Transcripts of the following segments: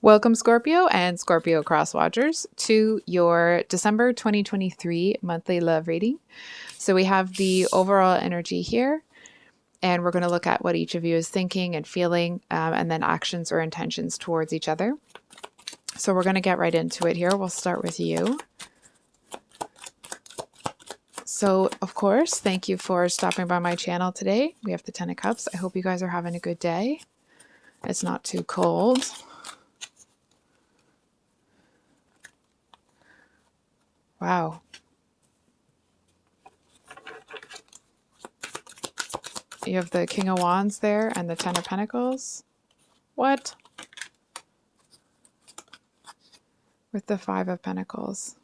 Welcome, Scorpio and Scorpio cross watchers, to your December 2023 monthly love reading. So we have the overall energy here, and we're going to look at what each of you is thinking and feeling, and then actions or intentions towards each other. So we're going to get right into it here. We'll start with you. So, of course, thank you for stopping by my channel today. We have the Ten of Cups. I hope you guys are having a good day. It's not too cold. Wow. You have the King of Wands there and the Ten of Pentacles. What? With the Five of Pentacles.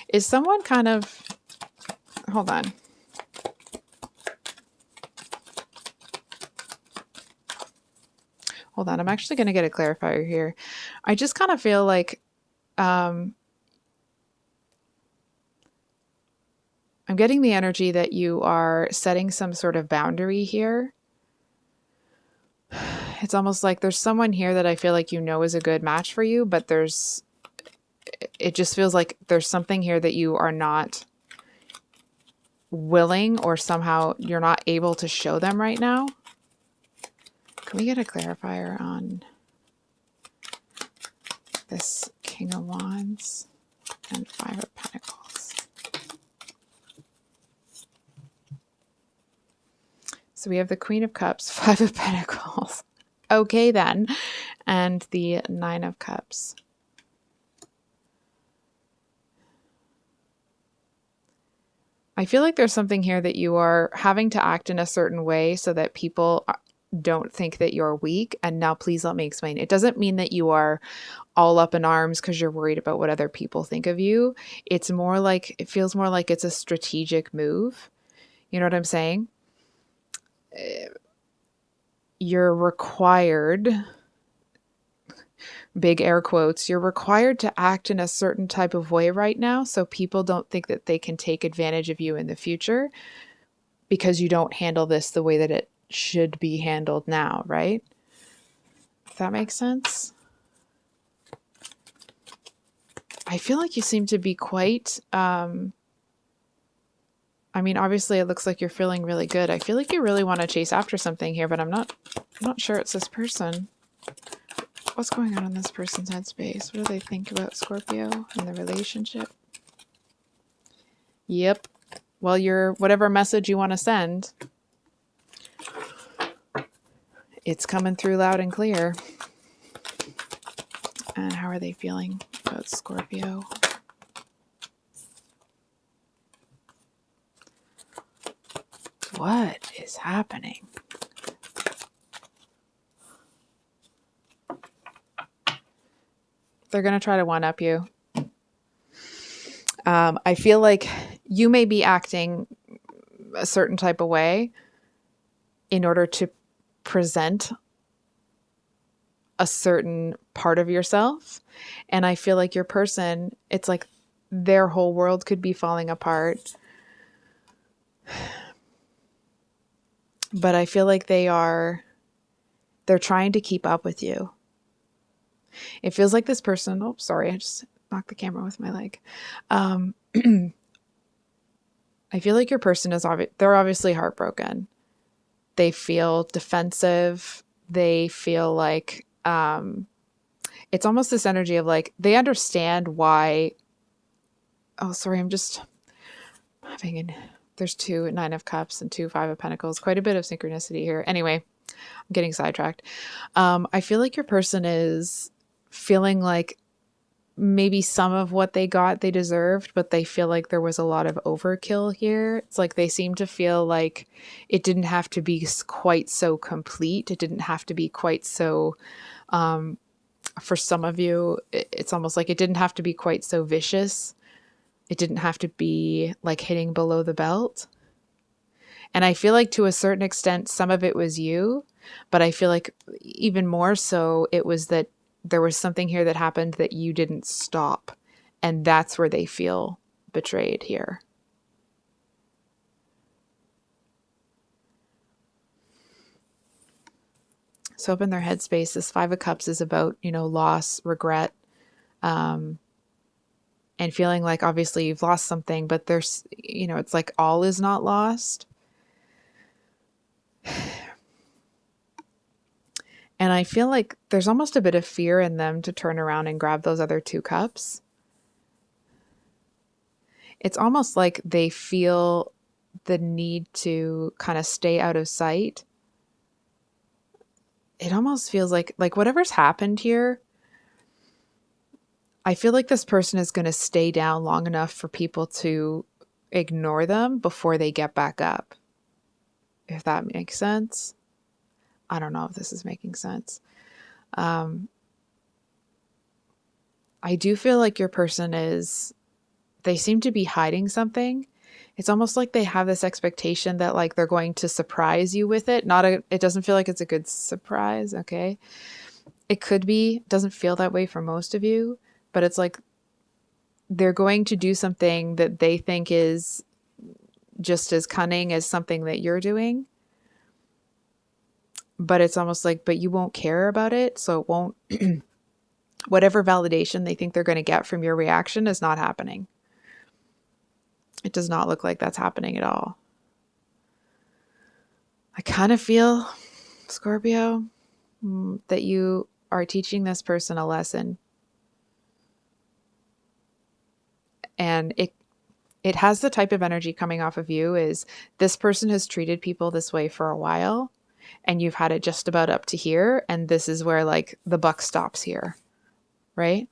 Is someone kind of... Hold on. Hold on. I'm actually going to get a clarifier here. I just kind of feel like... I'm getting the energy that you are setting some sort of boundary here. It's almost like there's someone here that I feel like you know is a good match for you, but it just feels like there's something here that you are not willing, or somehow you're not able to show them right now. Can we get a clarifier on this King of Wands and Five of Pentacles? So we have the Queen of Cups, Five of Pentacles. Okay then. And the Nine of Cups. I feel like there's something here that you are having to act in a certain way so that people don't think that you're weak. And now please let me explain. It doesn't mean that you are all up in arms because you're worried about what other people think of you. It's more like, it feels more like it's a strategic move. You know what I'm saying? You're required, big air quotes, you're required to act in a certain type of way right now so people don't think that they can take advantage of you in the future because you don't handle this the way that it should be handled now, right? If that makes sense. I feel like you seem to be quite, I mean, obviously it looks like you're feeling really good. I feel like you really want to chase after something here, but I'm not sure it's this person. What's going on in this person's headspace? What do they think about Scorpio and the relationship? Yep. Well, you're whatever message you want to send, it's coming through loud and clear. And how are they feeling about Scorpio? What is happening? They're going to try to one-up you. I feel like you may be acting a certain type of way in order to present a certain part of yourself. And I feel like your person, it's like their whole world could be falling apart. But I feel like they're trying to keep up with you. It feels like this person, oh, sorry, I just knocked the camera with my leg. I feel like your person is, they're obviously heartbroken. They feel defensive. They feel like, it's almost this energy of like, they understand why, oh, sorry, I'm just having there's two Nine of Cups and two Five of Pentacles, quite a bit of synchronicity here. Anyway, I'm getting sidetracked. I feel like your person is feeling like maybe some of what they got they deserved, but they feel like there was a lot of overkill here. It's like they seem to feel like it didn't have to be quite so complete. It didn't have to be quite so, for some of you, it's almost like it didn't have to be quite so vicious. It didn't have to be like hitting below the belt. And I feel like to a certain extent, some of it was you, but I feel like even more so, it was that there was something here that happened that you didn't stop. And that's where they feel betrayed here. So up in their headspace, this Five of Cups is about, loss, regret, um, and feeling like obviously you've lost something, but there's, it's like all is not lost. And I feel like there's almost a bit of fear in them to turn around and grab those other two cups. It's almost like they feel the need to kind of stay out of sight. It almost feels like whatever's happened here, I feel like this person is going to stay down long enough for people to ignore them before they get back up. If that makes sense. I don't know if this is making sense. I do feel like your person they seem to be hiding something. It's almost like they have this expectation that like they're going to surprise you with it. It doesn't feel like it's a good surprise. Okay. It could be, doesn't feel that way for most of you, but it's like they're going to do something that they think is just as cunning as something that you're doing. But it's almost like, but you won't care about it. So it won't, whatever validation they think they're going to get from your reaction is not happening. It does not look like that's happening at all. I kind of feel, Scorpio, that you are teaching this person a lesson. And it has the type of energy coming off of you is this person has treated people this way for a while and you've had it just about up to here. And this is where like the buck stops here, right?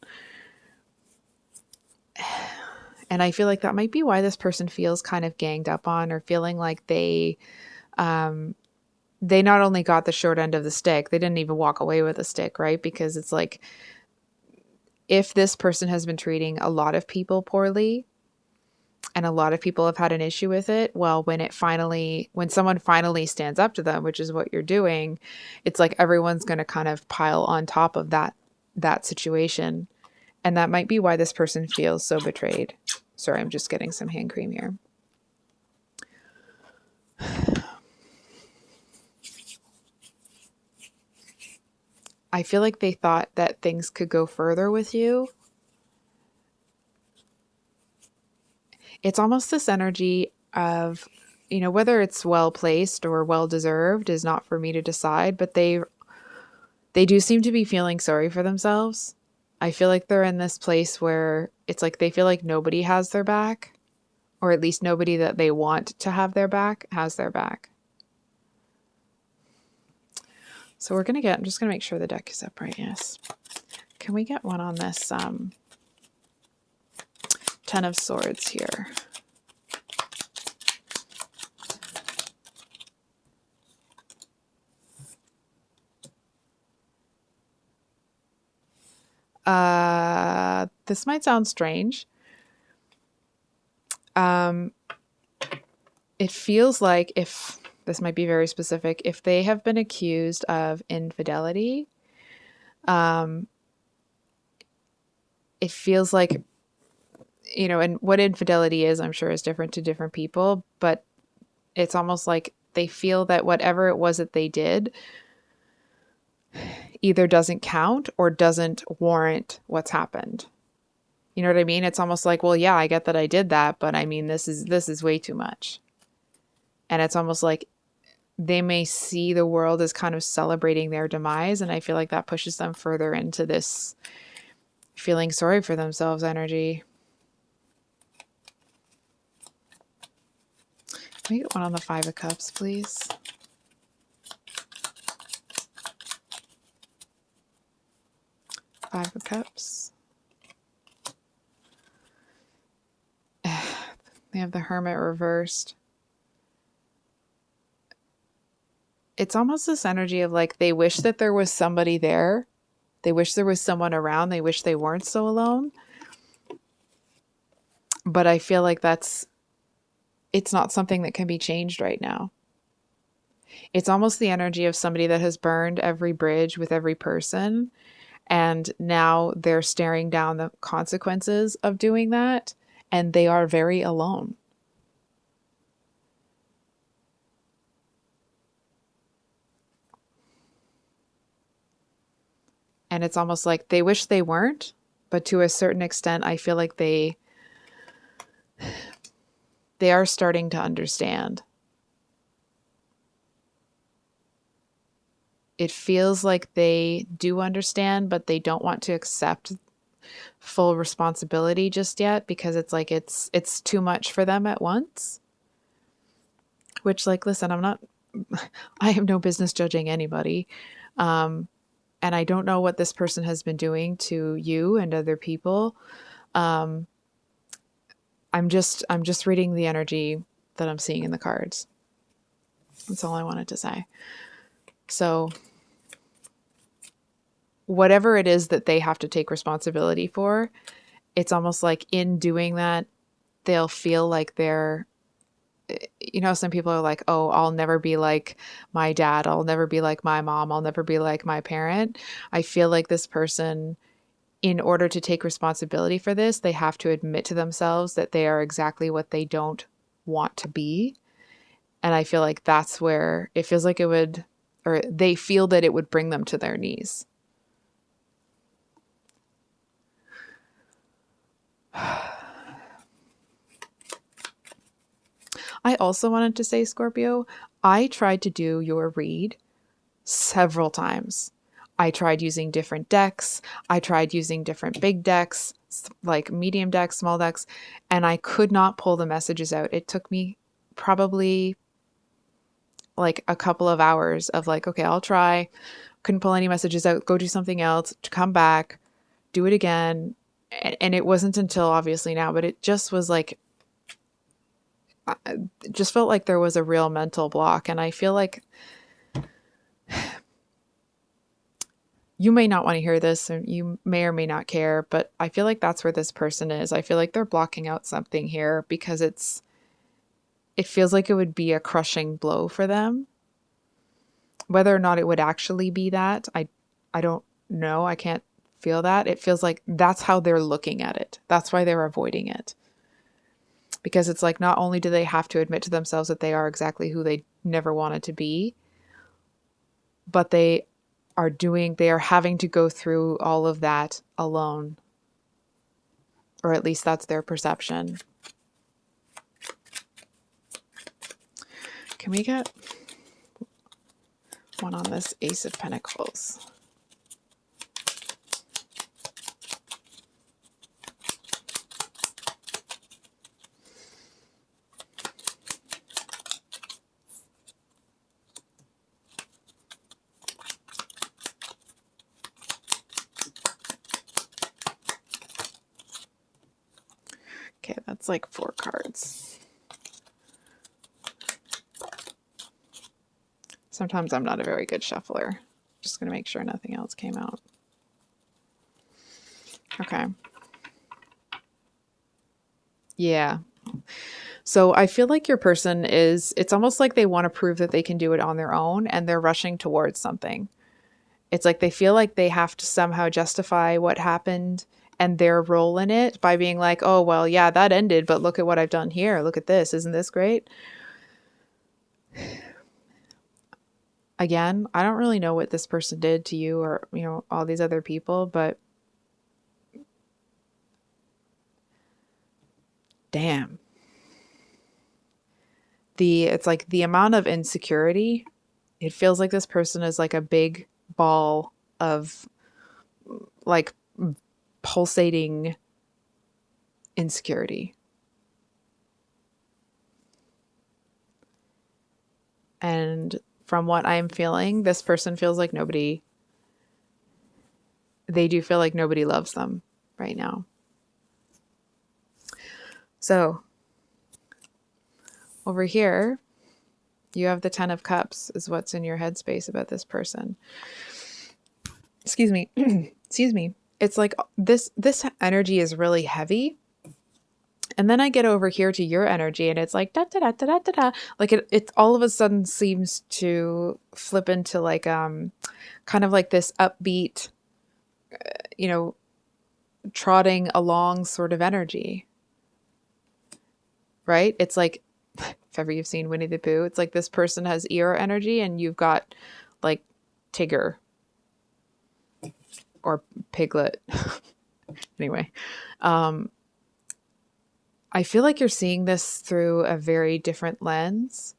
And I feel like that might be why this person feels kind of ganged up on or feeling like they not only got the short end of the stick, they didn't even walk away with a stick, right? Because it's like, if this person has been treating a lot of people poorly and a lot of people have had an issue with it, well, when someone finally stands up to them, which is what you're doing, it's like everyone's going to kind of pile on top of that situation. And that might be why this person feels so betrayed. Sorry, I'm just getting some hand cream here. I feel like they thought that things could go further with you. It's almost this energy of, whether it's well placed or well deserved is not for me to decide, but they do seem to be feeling sorry for themselves. I feel like they're in this place where it's like they feel like nobody has their back, or at least nobody that they want to have their back has their back. So I'm just going to make sure the deck is upright. Yes. Can we get one on this Ten of Swords here? This might sound strange. It feels like this might be very specific, if they have been accused of infidelity, it feels like, and what infidelity is, I'm sure is different to different people, but it's almost like they feel that whatever it was that they did either doesn't count or doesn't warrant what's happened. You know what I mean? It's almost like, well, yeah, I get that I did that, but I mean, this is way too much. And it's almost like they may see the world as kind of celebrating their demise. And I feel like that pushes them further into this feeling sorry for themselves energy. Can we get one on the Five of Cups, please? Five of Cups. They have the Hermit reversed. It's almost this energy of like they wish that there was somebody there. They wish there was someone around. They wish they weren't so alone. But I feel like it's not something that can be changed right now. It's almost the energy of somebody that has burned every bridge with every person. And now they're staring down the consequences of doing that. And they are very alone. And it's almost like they wish they weren't, but to a certain extent, I feel like they are starting to understand. It feels like they do understand, but they don't want to accept full responsibility just yet because it's like it's too much for them at once. Which, like, listen, I have no business judging anybody. And I don't know what this person has been doing to you and other people. Um, I'm just reading the energy that I'm seeing in the cards. That's all I wanted to say. So whatever it is that they have to take responsibility for, it's almost like in doing that, they'll feel like they're, some people are like, oh, I'll never be like my dad. I'll never be like my mom. I'll never be like my parent. I feel like this person, in order to take responsibility for this, they have to admit to themselves that they are exactly what they don't want to be. And I feel like that's where it feels like it would, or they feel that it would bring them to their knees. I also wanted to say, Scorpio, I tried to do your read several times. I tried using different decks. I tried using different big decks, like medium decks, small decks, and I could not pull the messages out. It took me probably like a couple of hours of like, okay, I'll try. Couldn't pull any messages out, go do something else, to come back, do it again. And it wasn't until obviously now, but it just was like, it just felt like there was a real mental block. And I feel like you may not want to hear this, or you may or may not care, but I feel like that's where this person is. I feel like they're blocking out something here because it feels like it would be a crushing blow for them. Whether or not it would actually be that, I don't know. I can't feel that. It feels like that's how they're looking at it. That's why they're avoiding it. Because it's like not only do they have to admit to themselves that they are exactly who they never wanted to be, but they are having to go through all of that alone. Or at least that's their perception. Can we get one on this Ace of Pentacles? Okay, that's like 4 cards. Sometimes I'm not a very good shuffler. Just going to make sure nothing else came out. Okay. Yeah. So I feel like your person it's almost like they want to prove that they can do it on their own and they're rushing towards something. It's like they feel like they have to somehow justify what happened and their role in it by being like, oh, well, yeah, that ended, but look at what I've done here. Look at this. Isn't this great? Again, I don't really know what this person did to you or, all these other people, but damn. It's like the amount of insecurity, it feels like this person is like a big ball of like pulsating insecurity. And from what I'm feeling, this person feels like they do feel like nobody loves them right now. So over here, you have the 10 of Cups is what's in your headspace about this person. Excuse me. Excuse me. It's like this energy is really heavy. And then I get over here to your energy and it's like da da da da da da. Like it all of a sudden seems to flip into like kind of like this upbeat, trotting along sort of energy. Right? It's like if ever you've seen Winnie the Pooh, it's like this person has Eeyore energy and you've got like Tigger. or piglet. Anyway, um, I feel like you're seeing this through a very different lens.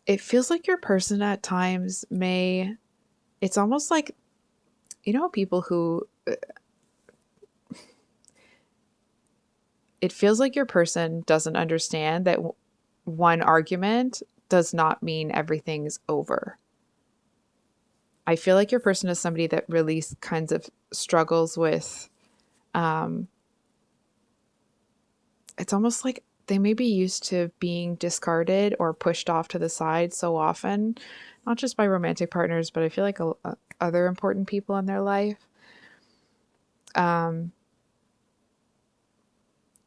It feels like your person at times may, it's almost like, people who, it feels like your person doesn't understand that one argument does not mean everything's over. I feel like your person is somebody that really kinds of struggles with, um, it's almost like they may be used to being discarded or pushed off to the side so often, not just by romantic partners, but I feel like other important people in their life.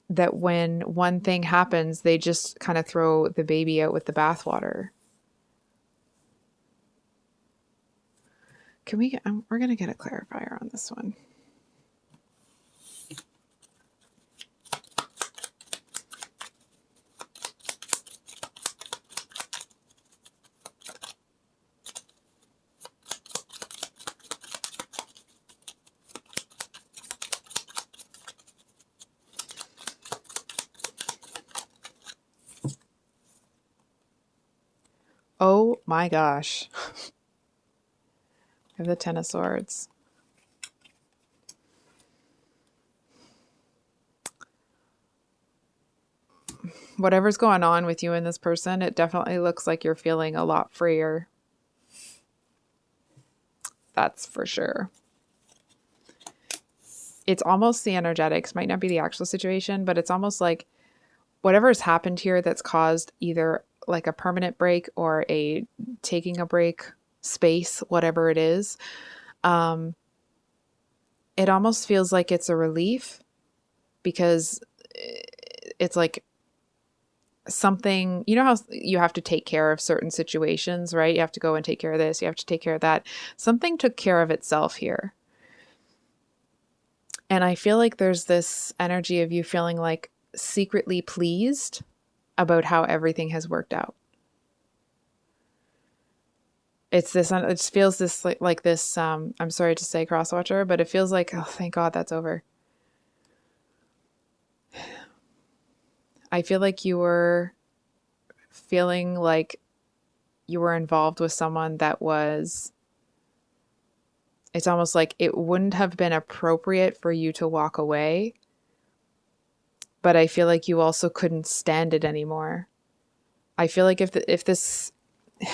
That when one thing happens, they just kind of throw the baby out with the bathwater. We're going to get a clarifier on this one. Oh my gosh. I have the Ten of Swords. Whatever's going on with you and this person, it definitely looks like you're feeling a lot freer. That's for sure. It's almost the energetics, might not be the actual situation, but it's almost like whatever has happened here that's caused either like a permanent break or a taking a break space, whatever it is, it almost feels like it's a relief because it's like something, how you have to take care of certain situations, right? You have to go and take care of this, you have to take care of that. Something took care of itself here. And I feel like there's this energy of you feeling like secretly pleased about how everything has worked out. It just feels this like this, I'm sorry to say crosswatcher, but it feels like, oh, thank God that's over. I feel like you were feeling like you were involved with someone that was, it's almost like it wouldn't have been appropriate for you to walk away, but I feel like you also couldn't stand it anymore. I feel like if this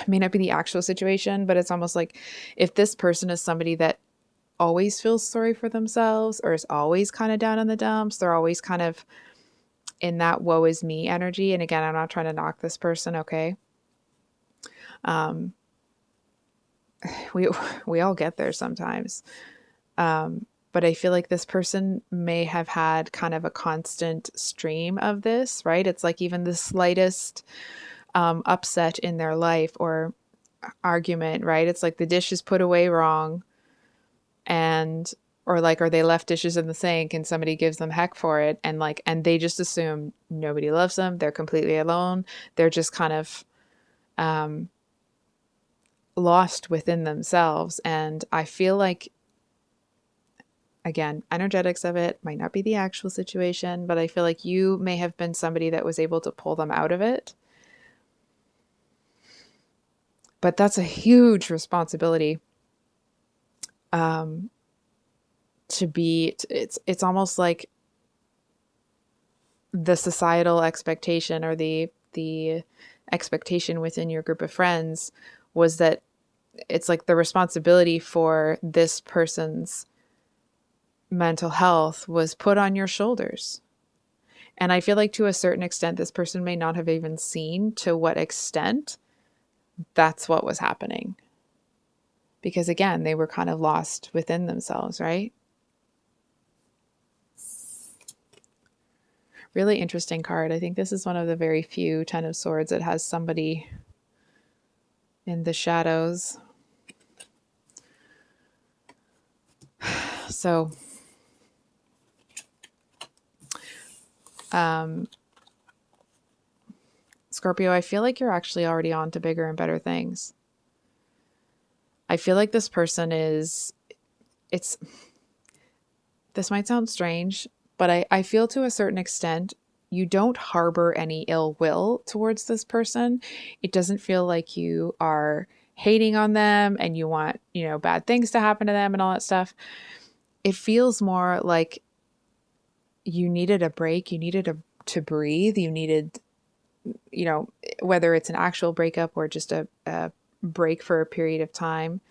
may not be the actual situation, but it's almost like if this person is somebody that always feels sorry for themselves or is always kind of down in the dumps, they're always kind of in that woe is me energy. And again, I'm not trying to knock this person, okay? We all get there sometimes. But I feel like this person may have had kind of a constant stream of this, right? It's like even the slightest upset in their life or argument, right? It's like the dish is put away wrong or they left dishes in the sink and somebody gives them heck for it. And they just assume nobody loves them. They're completely alone. They're just kind of, lost within themselves. And I feel like, again, energetics of it might not be the actual situation, but I feel like you may have been somebody that was able to pull them out of it. But that's a huge responsibility. It's almost like the societal expectation or the expectation within your group of friends was that it's like the responsibility for this person's mental health was put on your shoulders. And I feel like to a certain extent, this person may not have even seen to what extent that's what was happening. Because again, they were kind of lost within themselves, right? Really interesting card. I think this is one of the very few Ten of Swords that has somebody in the shadows. So, Scorpio, I feel like you're actually already on to bigger and better things. I feel like this person is it's, this might sound strange, but I feel to a certain extent you don't harbor any ill will towards this person. It doesn't feel like you are hating on them and you want, bad things to happen to them and all that stuff. It feels more like you needed a break, you needed to breathe, you needed, whether it's an actual breakup or just a break for a period of time.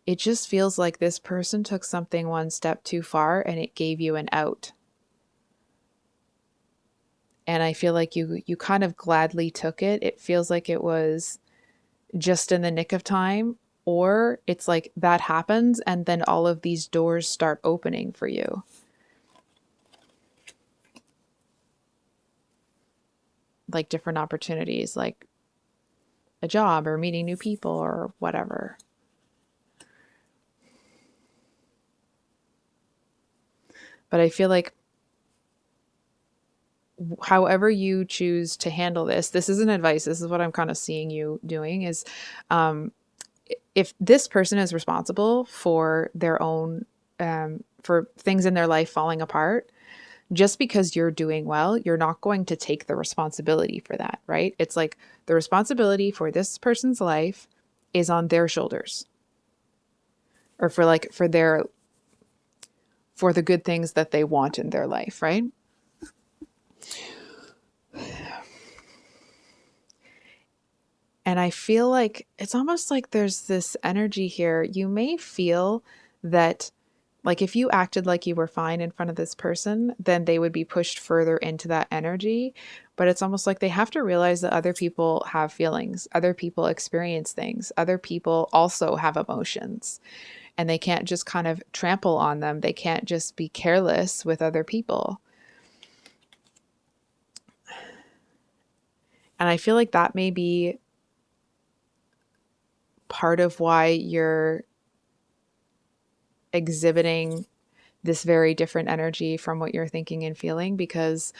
It just feels like this person took something one step too far and it gave you an out. And I feel like you kind of gladly took it. It feels like it was just in the nick of time, or it's like that happens and then all of these doors start opening for you. Like different opportunities, like a job or meeting new people or whatever. But I feel like however you choose to handle this isn't advice. This is what I'm kind of seeing you doing is, if this person is responsible for their own, for things in their life falling apart, just because you're doing well, you're not going to take the responsibility for that, right? It's like the responsibility for this person's life is on their shoulders, or for the good things that they want in their life, right? And I feel like it's almost like there's this energy here. You may feel that, like, if you acted like you were fine in front of this person, then they would be pushed further into that energy. But it's almost like they have to realize that other people have feelings, other people experience things, other people also have emotions, and they can't just kind of trample on them. They can't just be careless with other people. And I feel like that may be part of why you're exhibiting this very different energy from what you're thinking and feeling, because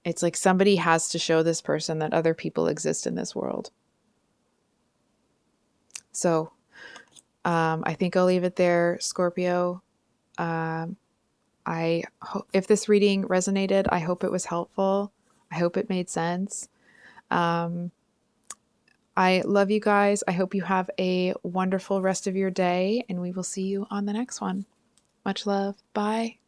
it's like somebody has to show this person that other people exist in this world. So I think I'll leave it there, Scorpio. Um, if this reading resonated, I hope it was helpful. I hope it made sense. Um, I love you guys. I hope you have a wonderful rest of your day, and we will see you on the next one. Much love. Bye.